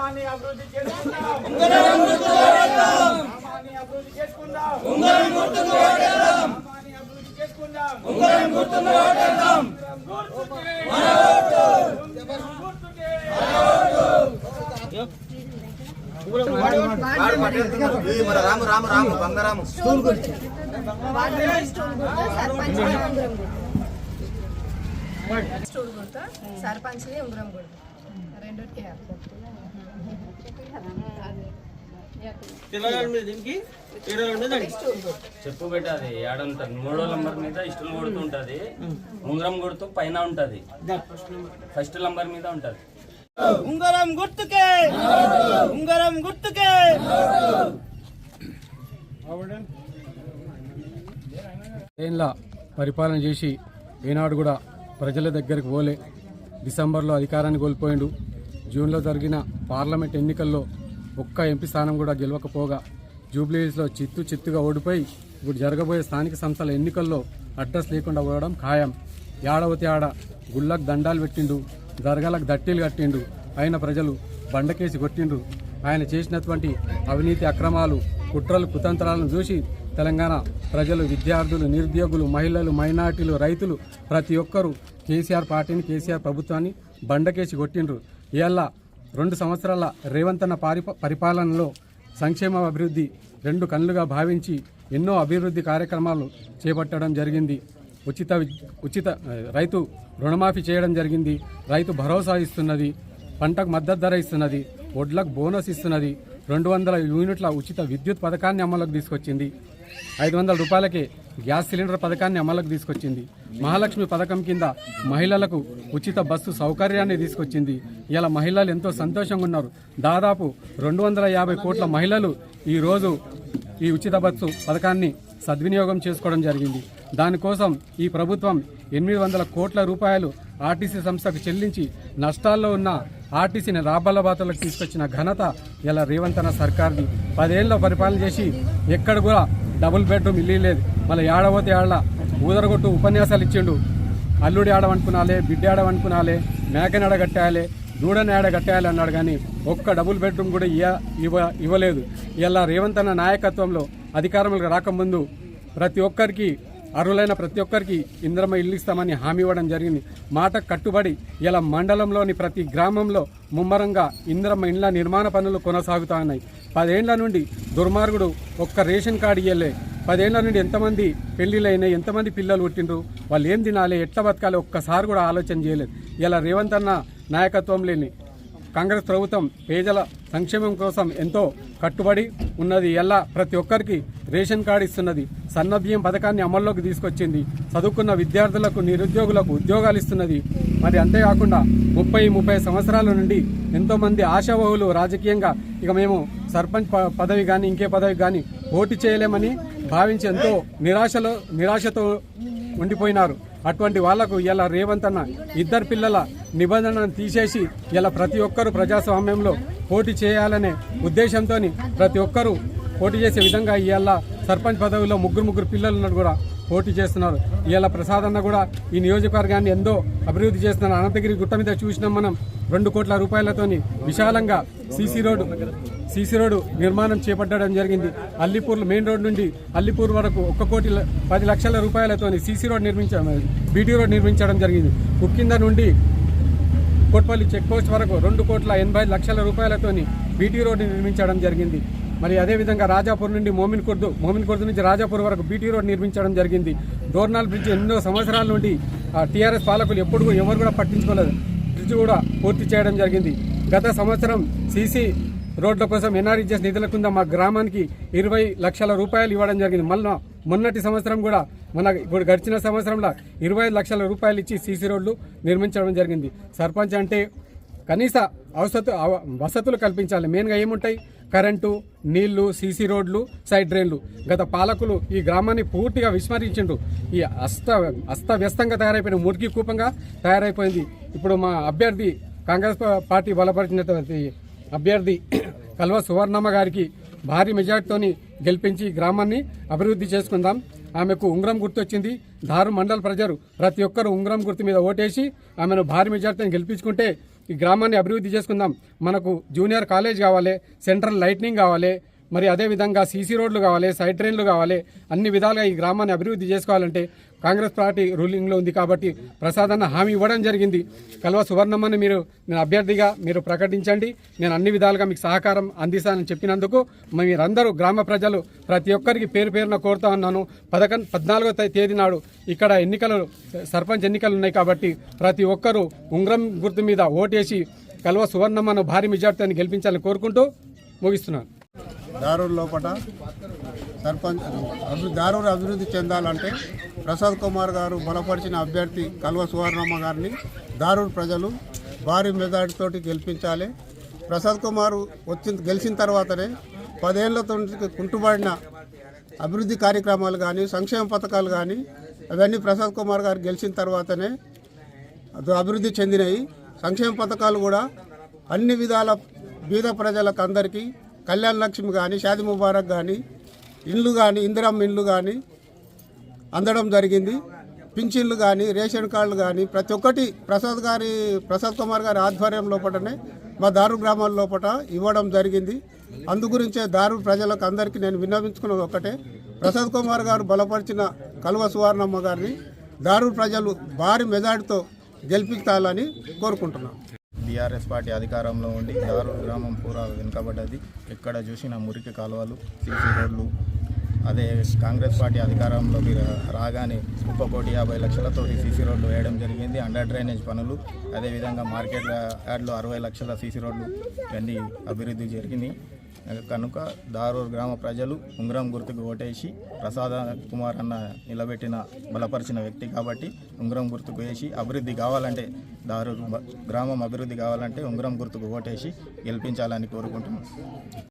గ్రామాన్ని అభివృద్ధి చేసుకుందాం. గ్రామాన్ని అభివృద్ధి చేసుకుందాం. గ్రామాన్ని అభివృద్ధి చేసుకుందాం. రాము రాము రాము బంగారాము సర్పంచ్ ఉంగరం కూడా రెండుకి చెప్పు పెట్టాది ఏడ ఉంటుంది 3వ నంబర్ మీద ఇష్టం కొడుతుంటది ఉంగరం కొడుతూ పైన ఉంటది ఫస్ట్ నంబర్ మీద ఉంటది ఉంగరం గుర్తుకే ఉంగరం గుర్తుకే ఏళ్ళ పరిపాలన చేసి ఏనాడు కూడా ప్రజల దగ్గరికి పోలే డిసెంబర్లో అధికారాన్ని కోల్పోయిండు. జూన్లో జరిగిన పార్లమెంట్ ఎన్నికల్లో ఒక్క ఎంపీ స్థానం కూడా గెలవకపోగా జూబ్లీహిల్స్లో చిత్తుగా ఓడిపోయి ఇప్పుడు జరగబోయే స్థానిక సంస్థల ఎన్నికల్లో అడ్రస్ లేకుండా పోవడం ఖాయం. ఏడవతి ఆడ గుళ్ళకు దండాలు పెట్టిండు, దర్గాలకు దట్టీలు కట్టిండు. ఆయన ప్రజలు బండకేసి కొట్టిండ్రు. ఆయన చేసినటువంటి అవినీతి అక్రమాలు, కుట్రలు, కుతంత్రాలను చూసి తెలంగాణ ప్రజలు, విద్యార్థులు, నిరుద్యోగులు, మహిళలు, మైనార్టీలు, రైతులు ప్రతి ఒక్కరూ కేసీఆర్ పార్టీని, కేసీఆర్ ప్రభుత్వాన్ని బండకేసి కొట్టిండ్రు. ఇవాళ 2 సంవత్సరాల రేవంత్ అన్న పరిపాలనలో సంక్షేమ అభివృద్ధి 2 కన్నులుగా భావించి ఎన్నో అభివృద్ధి కార్యక్రమాలు చేపట్టడం జరిగింది. ఉచిత రైతు రుణమాఫీ చేయడం జరిగింది. రైతు భరోసా ఇస్తున్నది, పంటకు మద్దతు ధర ఇస్తున్నది, వడ్లకు బోనస్ ఇస్తున్నది, 200 యూనిట్ల ఉచిత విద్యుత్ పథకాన్ని అమలుకు తీసుకొచ్చింది. 500 రూపాయలకే గ్యాస్ సిలిండర్ పథకాన్ని అమలుకు తీసుకొచ్చింది. మహాలక్ష్మి పథకం కింద మహిళలకు ఉచిత బస్సు సౌకర్యాన్ని తీసుకొచ్చింది. ఇలా మహిళలు ఎంతో సంతోషంగా ఉన్నారు. దాదాపు 250 కోట్ల మహిళలు ఈరోజు ఈ ఉచిత బస్సు పథకాన్ని సద్వినియోగం చేసుకోవడం జరిగింది. దానికోసం ఈ ప్రభుత్వం 800 కోట్ల రూపాయలు ఆర్టీసీ సంస్థకు చెల్లించి నష్టాల్లో ఉన్న ఆర్టీసీని రాబల్లబాతలకు తీసుకొచ్చిన ఘనత ఇలా రేవంత్ అన్న సర్కార్ది. 10 ఏళ్ళ పరిపాలన చేసి ఎక్కడ కూడా డబుల్ బెడ్రూమ్ ఇల్లు లేదు. మళ్ళీ ఏడవతే ఏళ్ళ ఊదరగొట్టు ఉపన్యాసాలు ఇచ్చిండు. అల్లుడి ఆడవనుకునాలే, బిడ్డ ఆడవనుకునాలే, మేకని ఆడగట్టాలి, దూడని ఆడగట్టాలి అన్నాడు. కానీ ఒక్క డబుల్ బెడ్రూమ్ కూడా ఇవ్వలేదు. ఇలా రేవంత్ అన్న నాయకత్వంలో అధికారంలోకి రాకముందు ప్రతి ఒక్కరికి, అర్హులైన ప్రతి ఒక్కరికి ఇందిరమ్మ ఇల్లు ఇస్తామని హామీ ఇవ్వడం జరిగింది. మాట కట్టుబడి ఇలా మండలంలోని ప్రతి గ్రామంలో ముమ్మరంగా ఇందిరమ్మ ఇండ్ల నిర్మాణ పనులు కొనసాగుతా ఉన్నాయి. 10 ఏళ్ల నుండి దుర్మార్గుడు ఒక్క రేషన్ కార్డు ఇయ్యలే. 10 ఏళ్ల నుండి ఎంతమంది పెళ్లిళ్ళు అయినాయి, ఎంతమంది పిల్లలు పుట్టిండ్రు, వాళ్ళు ఏం తినాలి, ఎట్లా బతకాలి ఒక్కసారి కూడా ఆలోచన చేయలేదు. ఇలా రేవంత్ అన్న నాయకత్వం లేని కాంగ్రెస్ ప్రభుత్వం పేదల సంక్షేమం కోసం ఎంతో కట్టుబడి ఉన్నది. ఎలా ప్రతి ఒక్కరికి రేషన్ కార్డు ఇస్తున్నది, సన్న బియ్యం పథకాన్ని అమల్లోకి తీసుకొచ్చింది, చదువుకున్న విద్యార్థులకు, నిరుద్యోగులకు ఉద్యోగాలు ఇస్తున్నది. మరి అంతేకాకుండా 30 సంవత్సరాల నుండి ఎంతోమంది ఆశావహులు రాజకీయంగా ఇక మేము సర్పంచ్ పదవి కానీ ఇంకే పదవి కానీ పోటీ చేయలేమని భావించి ఎంతో నిరాశతో ఉండిపోయినారు. అటువంటి వాళ్లకు ఇలా రేవంత్ అన్న 2 పిల్లల నిబంధనను తీసేసి ఇలా ప్రతి ఒక్కరూ ప్రజాస్వామ్యంలో పోటీ చేయాలనే ఉద్దేశంతో ప్రతి ఒక్కరూ పోటీ చేసే విధంగా ఇవాళ సర్పంచ్ పదవిలో 3 పిల్లలు ఉన్నట్టు కూడా పోటీ చేస్తున్నారు. ఇవాళ ప్రసాద్ అన్న కూడా ఈ నియోజకవర్గాన్ని ఎంతో అభివృద్ధి చేస్తున్నారు. అనంతగిరి గుట్ట మీద చూసినాం మనం 2 కోట్ల రూపాయలతోని విశాలంగా సీసీ రోడ్డు నిర్మాణం చేపట్టడం జరిగింది. అల్లిపూర్ మెయిన్ రోడ్ నుండి అల్లిపూర్ వరకు 1,10,00,000 రూపాయలతోని బీటీ రోడ్ నిర్మించడం జరిగింది. కుక్కింద నుండి కోట్పల్లి చెక్ పోస్ట్ వరకు 2,80,00,000 రూపాయలతోని బీటీ రోడ్డు నిర్మించడం జరిగింది. మరి అదేవిధంగా రాజాపూర్ నుండి మోమిన్ కుర్దు నుంచి రాజాపూర్ వరకు బీటీ రోడ్ నిర్మించడం జరిగింది. డోర్నాల్ బ్రిడ్జ్ ఎన్నో సంవత్సరాల నుండి టీఆర్ఎస్ పాలకులు ఎవరు కూడా పట్టించుకోలేదు. బ్రిడ్జ్ కూడా పూర్తి చేయడం జరిగింది. గత సంవత్సరం సీసీ రోడ్ల కోసం ఎన్ఆర్ఈజీఎస్ నిధుల కింద మా గ్రామానికి 20 లక్షల రూపాయలు ఇవ్వడం జరిగింది. మొన్నటి సంవత్సరం కూడా ఇప్పుడు గడిచిన సంవత్సరంలో 25 లక్షల రూపాయలు ఇచ్చి సీసీ రోడ్లు నిర్మించడం జరిగింది. సర్పంచ్ అంటే కనీస వసతులు కల్పించాలి. మెయిన్గా ఏముంటాయి? కరెంటు, నీళ్లు, సీసీ రోడ్లు, సైడ్ డ్రైన్లు. గత పాలకులు ఈ గ్రామాన్ని పూర్తిగా విస్మరించిండ్రు. ఈ అస్తవ్యస్తంగా తయారైపోయిన మురికి కూపంగా తయారైపోయింది. ఇప్పుడు మా అభ్యర్థి కాంగ్రెస్ పార్టీ బలపరిచినటువంటి అభ్యర్థి కల్వ సువర్ణమ్మ గారికి భారీ మెజార్టీతోని గెలిపించి గ్రామాన్ని అభివృద్ధి చేసుకుందాం. ఆమెకు ఉంగరం గుర్తు వచ్చింది. దారు మండల ప్రజలు ప్రతి ఒక్కరు ఉంగరం గుర్తు మీద ఓటేసి ఆమెను భారీ మెజార్టీని గెలిపించుకుంటే ఈ గ్రామాన్ని అభివృద్ధి చేసుకుందాం. మనకు జూనియర్ కాలేజ్ కావాలి, సెంట్రల్ లైట్నింగ్ కావాలి, మరి అదేవిధంగా సీసీ రోడ్లు కావాలి, సైడ్ ట్రైన్లు కావాలి. అన్ని విధాలుగా ఈ గ్రామాన్ని అభివృద్ధి చేసుకోవాలంటే కాంగ్రెస్ పార్టీ రూలింగ్లో ఉంది కాబట్టి ప్రసాద్ అన్న హామీ ఇవ్వడం జరిగింది. కల్వ సువర్ణమ్మని నేను అభ్యర్థిగా మీరు ప్రకటించండి, నేను అన్ని విధాలుగా మీకు సహకారం అందిస్తానని చెప్పినందుకు మీరందరూ గ్రామ ప్రజలు ప్రతి ఒక్కరికి పేరు పేరున కోరుతా ఉన్నాను. 14వ తేదీ నాడు ఇక్కడ సర్పంచ్ ఎన్నికలు ఉన్నాయి కాబట్టి ప్రతి ఒక్కరూ ఉంగరం గుర్తు మీద ఓటేసి కల్వ సువర్ణమ్మను భారీ మెజార్టీని గెలిపించాలని కోరుకుంటూ ముగిస్తున్నాను. దారూర్ లోపల సర్పంచ్ దారూర్ అభివృద్ధి చెందాలంటే ప్రసాద్ కుమార్ గారు బలపరిచిన అభ్యర్థి కల్వ సువర్ణమ్మ గారిని దారూర్ ప్రజలు భారీ మెజార్టీతోటి గెలిపించాలి. ప్రసాద్ కుమార్ గెలిచిన తర్వాతనే 10 ఏళ్లతో కుంటుబడిన అభివృద్ధి కార్యక్రమాలు కానీ సంక్షేమ పథకాలు కానీ అవన్నీ ప్రసాద్ కుమార్ గారు గెలిచిన తర్వాతనే అభివృద్ధి చెందినాయి. సంక్షేమ పథకాలు కూడా అన్ని విధాల బీద ప్రజలకు అందరికీ కళ్యాణ లక్ష్మి కానీ, షాది ముబారక్ కానీ, ఇండ్లు కానీ, ఇందిరమ్మ ఇండ్లు కానీ అందడం జరిగింది. పింఛన్లు కానీ, రేషన్ కార్డులు కానీ ప్రతి ఒక్కటి ప్రసాద్ కుమార్ గారి ఆధ్వర్యం లోపలనే మా దారూర్ గ్రామాల లోపల ఇవ్వడం జరిగింది. అందుగురించే దారూర్ ప్రజలకు అందరికీ నేను విన్నవించుకున్నది ఒక్కటే, ప్రసాద్ కుమార్ గారు బలపరిచిన కల్వ సువర్ణమ్మ గారిని దారూర్ ప్రజలు భారీ మెజార్టీతో గెలిపించాలని కోరుకుంటున్నాను. బీఆర్ఎస్ పార్టీ అధికారంలో ఉండి దారూర్ గ్రామం పూరా వెనుకబడ్డది. ఎక్కడ చూసిన మురికి కాలువలు, సీసీ రోడ్లు. అదే కాంగ్రెస్ పార్టీ అధికారంలోకి రాగానే 1,50,00,000 సీసీ రోడ్లు వేయడం జరిగింది. అండర్ డ్రైనేజ్ పనులు, అదేవిధంగా మార్కెట్ యార్డ్లో 60 లక్షల సీసీ రోడ్లు ఇవన్నీ అభివృద్ధి జరిగింది. కనుక దారూర్ గ్రామ ప్రజలు ఉంగరం గుర్తుకు ఓటేసి ప్రసాద్ కుమార్ అన్న నిలబెట్టిన బలపరిచిన వ్యక్తి కాబట్టి ఉంగరం గుర్తుకు వేసి అభివృద్ధి కావాలంటే దారూర్ గ్రామం అభివృద్ధి కావాలంటే ఉంగరం గుర్తుకు ఓటేసి గెలిపించాలని కోరుకుంటున్నాం.